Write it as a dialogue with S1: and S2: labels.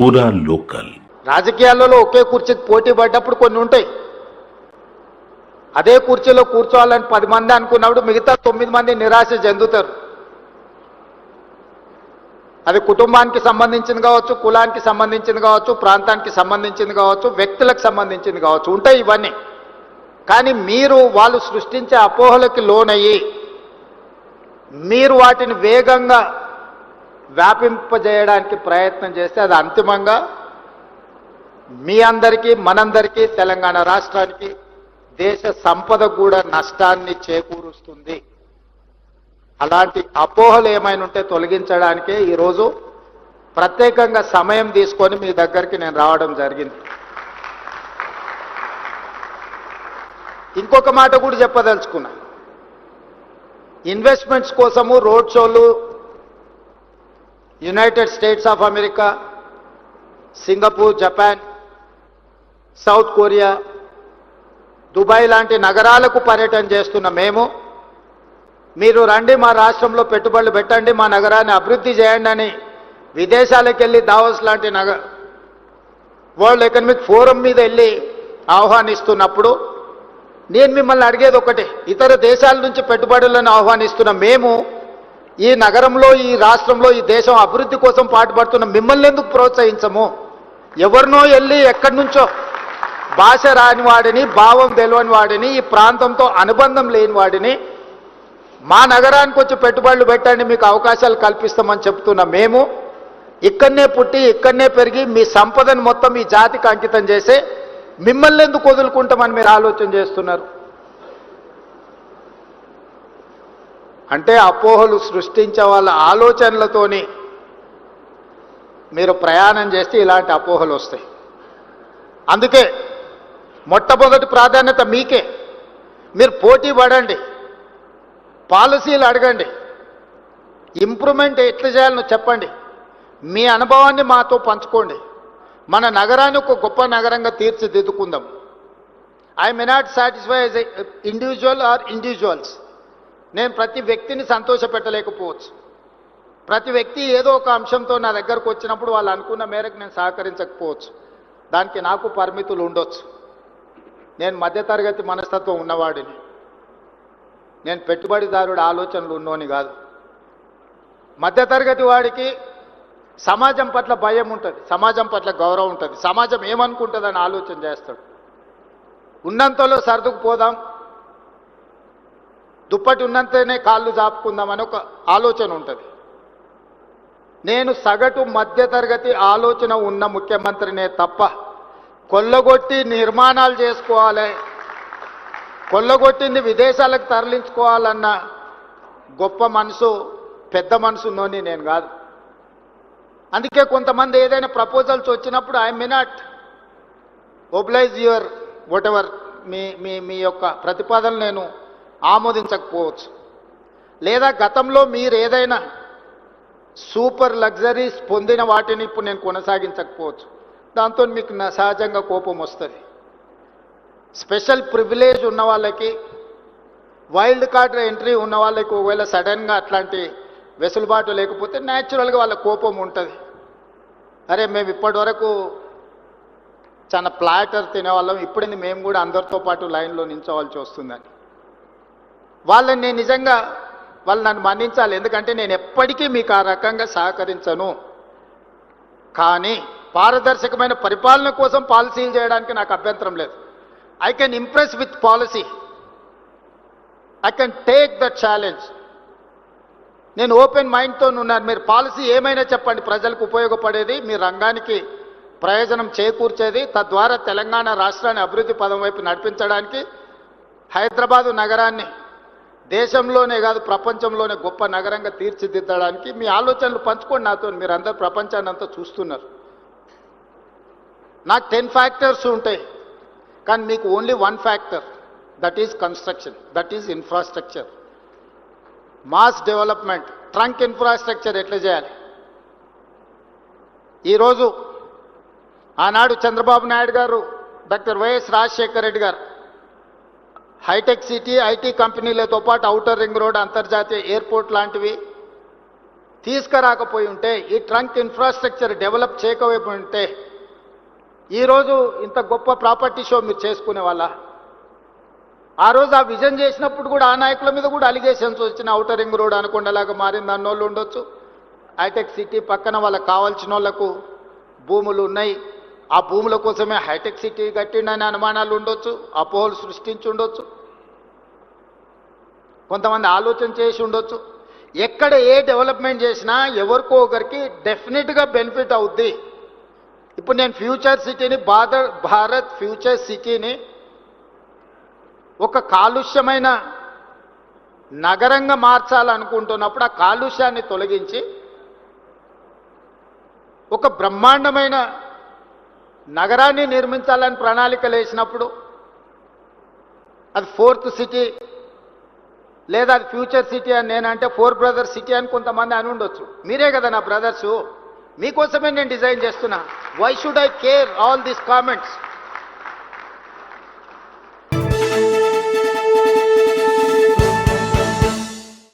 S1: పూరా లోకల్.
S2: రాజకీయాలలో ఒకే కుర్చీకి పోటీ పడ్డప్పుడు కొన్ని ఉంటాయి. అదే కుర్చీలో కూర్చోవాలని 10 మంది అనుకున్నప్పుడు మిగతా 9 మంది నిరాశ చెందుతారు. అది కుటుంబానికి సంబంధించింది కావచ్చు, కులానికి సంబంధించింది కావచ్చు, ప్రాంతానికి సంబంధించింది కావచ్చు, వ్యక్తులకు సంబంధించింది కావచ్చు, ఉంటాయి ఇవన్నీ. కానీ మీరు వాళ్ళు సృష్టించే అపోహలకి లోనయ్యి మీరు వాటిని వేగంగా వ్యాపింపజేయడానికి ప్రయత్నం చేస్తే అది అంతిమంగా మీ అందరికీ, మనందరికీ, తెలంగాణ రాష్ట్రానికి, దేశ సంపద కూడా నష్టాన్ని చేకూరుస్తుంది. అలాంటి అపోహలు ఏమైనా ఉంటే తొలగించడానికే ఈరోజు ప్రత్యేకంగా సమయం తీసుకొని మీ దగ్గరికి నేను రావడం జరిగింది. ఇంకొక మాట కూడా చెప్పదలుచుకున్నా. ఇన్వెస్ట్మెంట్స్ కోసము రోడ్ షోలు United states of America, Singapore, Japan, south Korea, Dubai లాంటి నగరాలకు పర్యటన చేస్తున్న మేము, మీరు రండి మా రాష్ట్రంలో పెట్టుబడులు పెట్టండి, మా నగరాన్ని అభివృద్ధి చేయండి అని విదేశాలకు వెళ్ళి దావోస్ లాంటి వరల్డ్ ఎకనామిక్ ఫోరం మీద వెళ్ళి ఆహ్వానిస్తున్నప్పుడు నేను మిమ్మల్ని అడిగేది ఒకటే. ఇతర దేశాల నుంచి పెట్టుబడులను ఆహ్వానిస్తున్న మేము ఈ నగరంలో, ఈ రాష్ట్రంలో, ఈ దేశం అభివృద్ధి కోసం పాటుపడుతున్న మిమ్మల్ని ఎందుకు ప్రోత్సహించము? ఎవరినో వెళ్ళి ఎక్కడి నుంచో భాష రాని వాడిని, భావం తెలియని వాడిని, ఈ ప్రాంతంతో అనుబంధం లేని వాడిని మా నగరానికి వచ్చి పెట్టుబడులు పెట్టండి, మీకు అవకాశాలు కల్పిస్తామని చెప్తున్న మేము ఇక్కడనే పుట్టి ఇక్కడనే పెరిగి మీ సంపదను మొత్తం ఈ జాతికి అంకితం చేసే మిమ్మల్ని ఎందుకు వదులుకుంటామని మీరు ఆలోచన చేస్తున్నారు? అంటే అపోహలు సృష్టించే వాళ్ళ ఆలోచనలతోని మీరు ప్రయాణం చేస్తే ఇలాంటి అపోహలు వస్తాయి. అందుకే మొట్టమొదటి ప్రాధాన్యత మీకే. మీరు పోటీ పడండి, పాలసీలు అడగండి, ఇంప్రూవ్మెంట్ ఎట్లా చేయాలో చెప్పండి, మీ అనుభవాన్ని మాతో పంచుకోండి. మన నగరాన్ని ఒక గొప్ప నగరంగా తీర్చిదిద్దుకుందాం. I may not satisfy as a individual or individuals. నేను ప్రతి వ్యక్తిని సంతోషపెట్టలేకపోవచ్చు. ప్రతి వ్యక్తి ఏదో ఒక అంశంతో నా దగ్గరకు వచ్చినప్పుడు వాళ్ళు అనుకున్న మేరకు నేను సహకరించకపోవచ్చు. దానికి నాకు పరిమితులు ఉండొచ్చు. నేను మధ్యతరగతి మనస్తత్వం ఉన్నవాడిని. నేను పెట్టుబడిదారుడు ఆలోచనలు ఉన్నోని కాదు. మధ్యతరగతి వాడికి సమాజం పట్ల భయం ఉంటుంది, సమాజం పట్ల గౌరవం ఉంటుంది, సమాజం ఏమనుకుంటుందని ఆలోచన చేస్తాడు. ఉన్నంతలో సర్దుకుపోదాం, దుప్పటి ఉన్నంతనే కాళ్ళు జాపుకుందామని ఒక ఆలోచన ఉంటుంది. నేను సగటు మధ్యతరగతి ఆలోచన ఉన్న ముఖ్యమంత్రినే తప్ప కొల్లగొట్టి నిర్మాణాలు చేసుకోవాలి, కొల్లగొట్టింది విదేశాలకు తరలించుకోవాలన్న గొప్ప మనసు, పెద్ద మనసు ఉన్నోని నేను కాదు. అందుకే కొంతమంది ఏదైనా ప్రపోజల్స్ వచ్చినప్పుడు I may not oblige your whatever, మీ యొక్క ప్రతిపాదనలు నేను ఆమోదించకపోవచ్చు. లేదా గతంలో మీరు ఏదైనా సూపర్ లగ్జరీస్ పొందిన వాటిని ఇప్పుడు నేను కొనసాగించకపోవచ్చు. దాంతో మీకు సహజంగా కోపం వస్తుంది. స్పెషల్ ప్రివిలేజ్ ఉన్న వాళ్ళకి, వైల్డ్ కార్డ్ ఎంట్రీ ఉన్న వాళ్ళకి ఒకవేళ సడన్గా అట్లాంటి వెసులుబాటు లేకపోతే న్యాచురల్గా వాళ్ళ కోపం ఉంటుంది. అరే మేము ఇప్పటి వరకు చాలా ప్లాటర్ తినేవాళ్ళం, ఇప్పుడేంది మేము కూడా అందరితో పాటు లైన్లో నిల్చోవాల్సి వస్తుందని. వాళ్ళని నేను నిజంగా వాళ్ళు నన్ను మన్నించాలి, ఎందుకంటే నేను ఎప్పటికీ మీకు ఆ రకంగా సహకరించను. కానీ పారదర్శకమైన పరిపాలన కోసం పాలసీలు చేయడానికి నాకు అభ్యంతరం లేదు. I can impress with policy, I can take the challenge. నేను ఓపెన్ మైండ్తో ఉన్నాను. మీరు పాలసీ ఏమైనా చెప్పండి, ప్రజలకు ఉపయోగపడేది, మీ రంగానికి ప్రయోజనం చేకూర్చేది, తద్వారా తెలంగాణ రాష్ట్రాన్ని అభివృద్ధి పదం వైపు నడిపించడానికి, హైదరాబాదు నగరాన్ని దేశంలోనే కాదు ప్రపంచంలోనే గొప్ప నగరంగా తీర్చిదిద్దడానికి మీ ఆలోచనలు పంచుకోండి నాతో. మీరు అందరు ప్రపంచాన్ని అంతా చూస్తున్నారు. నాకు 10 ఫ్యాక్టర్స్ ఉంటాయి, కానీ మీకు only 1 factor, that is construction, that is infrastructure. Mass development, trunk infrastructure ఎట్లా చేయాలి? ఈరోజు ఆనాడు చంద్రబాబు నాయుడు గారు, డాక్టర్ వైఎస్ రాజశేఖర రెడ్డి గారు హైటెక్ సిటీ, ఐటీ కంపెనీలతో పాటు ఔటర్ రింగ్ రోడ్, అంతర్జాతీయ ఎయిర్పోర్ట్ లాంటివి తీసుకురాకపోయి ఉంటే, ఈ ట్రంక్ ఇన్ఫ్రాస్ట్రక్చర్ డెవలప్ చేయకపోయి ఉంటే ఈరోజు ఇంత గొప్ప ప్రాపర్టీ షో మీరు చేసుకునే వాళ్ళ. ఆ రోజు ఆ విజన్ చేసినప్పుడు కూడా ఆ నాయకుల మీద కూడా అలిగేషన్స్ వచ్చిన ఔటర్ రింగ్ రోడ్ అనుకొండలాగా మారింది అన్నోళ్ళు ఉండొచ్చు. హైటెక్ సిటీ పక్కన వాళ్ళకి కావాల్సిన వాళ్ళకు భూములు ఉన్నాయి, ఆ భూముల కోసమే హైటెక్ సిటీ కట్టిండని అనుమానాలు ఉండొచ్చు, అపోహలు సృష్టించి ఉండొచ్చు, కొంతమంది ఆలోచన చేసి ఉండొచ్చు. ఎక్కడ ఏ డెవలప్మెంట్ చేసినా ఎవరికో ఒకరికి డెఫినెట్గా బెనిఫిట్ అవుద్ది. ఇప్పుడు నేను ఫ్యూచర్ సిటీని భారత్ ఫ్యూచర్ సిటీని ఒక కాలుష్యమైన నగరంగా మార్చాలనుకుంటున్నప్పుడు ఆ కాలుష్యాన్ని తొలగించి ఒక బ్రహ్మాండమైన నగరాన్ని నిర్మించాలని ప్రణాళికలు వేసినప్పుడు అది ఫోర్త్ సిటీ లేదా అది ఫ్యూచర్ సిటీ అని నేనంటే ఫోర్ బ్రదర్స్ సిటీ అని కొంతమంది అని ఉండొచ్చు. మీరే కదా నా బ్రదర్సు, మీకోసమే నేను డిజైన్ చేస్తున్నా. Why should I care all these comments?